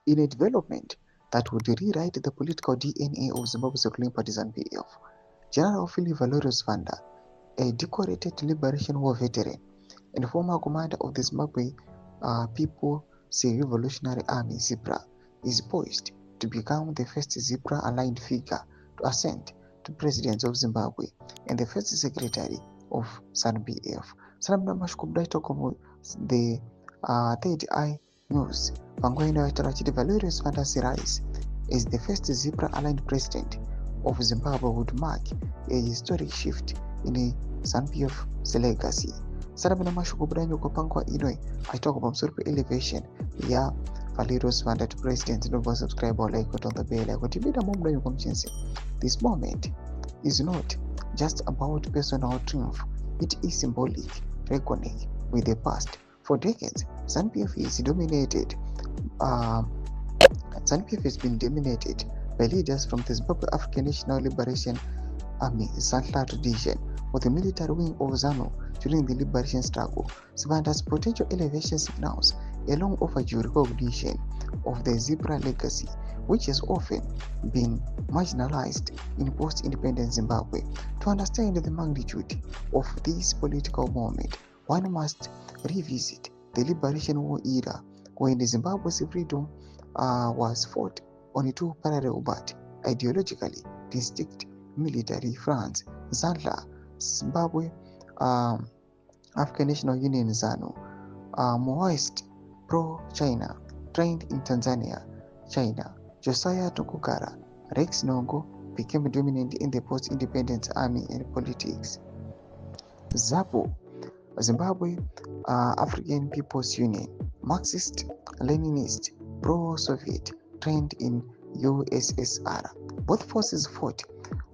in a development that would rewrite the political DNA of Zimbabwe's ruling partisan PF. General Valerio Sibanda, a decorated Liberation War veteran and former commander of the Zimbabwe People's Revolutionary Army (ZIPRA), is poised to become the first ZIPRA-aligned figure to ascend to presidency of Zimbabwe and the first secretary of SANU-PF. The Third Eye News panguva ino yataura achiti Valerio Sibanda's rise as the first ZIPRA-aligned president of Zimbabwe would mark a historic shift in SANU-PF's legacy. Sara pana mashoko buda nyoko panguva ino achitaura pamusoro pe-elevation Valerio Sibanda to president. Don't forget to subscribe or like it on the bell icon. This moment is not just about personal triumph, it is symbolic, reckoning with the past. For decades, SANU-PF has been dominated by leaders from the Zimbabwe African National Liberation Army ZANU tradition, or the military wing of ZANU during the liberation struggle. Sibanda's potential elevation signals a long overdue recognition of the ZIPRA legacy, which has often been marginalized in post-independent Zimbabwe. To understand the magnitude of this political moment, one must revisit the Liberation War era, when Zimbabwe's freedom was fought on two parallel but ideologically distinct military fronts: ZANU, Zimbabwe African National Union ZANU, Maoist pro-China, trained in Tanzania, China. Josiah Tokukara, Rex Nongo, became dominant in the post-independence army and politics. ZAPU, Zimbabwe African People's Union, Marxist, Leninist, pro-Soviet, trained in USSR. Both forces fought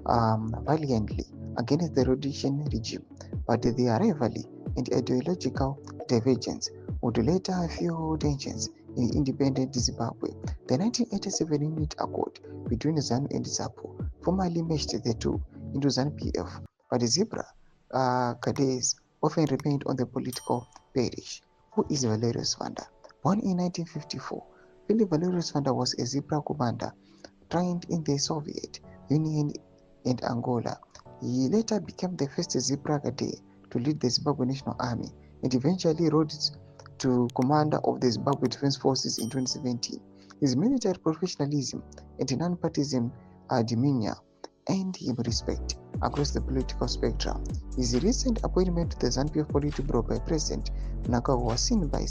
valiantly against the Rhodesian regime, but their rivalry and ideological divergence would later fuel tensions in independent Zimbabwe. The 1987 Unit Accord between ZANU and ZAPU formally meshed the two into ZANU-PF, but the ZIPRA cadres often remained on the political perch. Who is Valerio Sibanda? Born in 1954, Valerio Sibanda was a ZIPRA commander trained in the Soviet Union and Angola. He later became the first ZIPRA cadet to lead the Zimbabwe National Army and eventually rose to commander of the Zimbabwe Defense Forces in 2017. His military professionalism and non-partisan demeanor earned him respect across the political spectrum. His recent appointment to the ZANU-PF Politburo by President Mnangagwa was seen by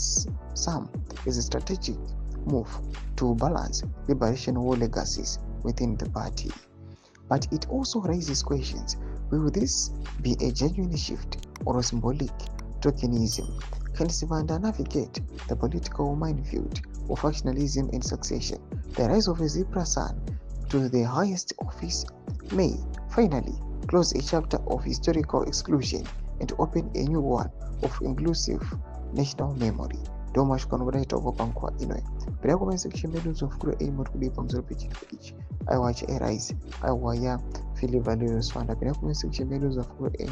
some as a strategic move to balance liberation war legacies within the party. But it also raises questions: will this be a genuine shift or a symbolic tokenism? Can Sibanda navigate the political minefield of factionalism and succession? The rise of a ZIPRA son to the highest office may finally close a chapter of historical exclusion and open a new one of inclusive national memory. Domash converted over Pankwa Inoy. Preoccupy section medals of Kuro A Murkudi Pamsur Pitch. I watch a rise. I wire Valerio Sibanda. Preoccupy section medals of Kuro A.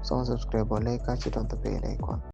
Someone subscribe or like, catch it on the bell icon.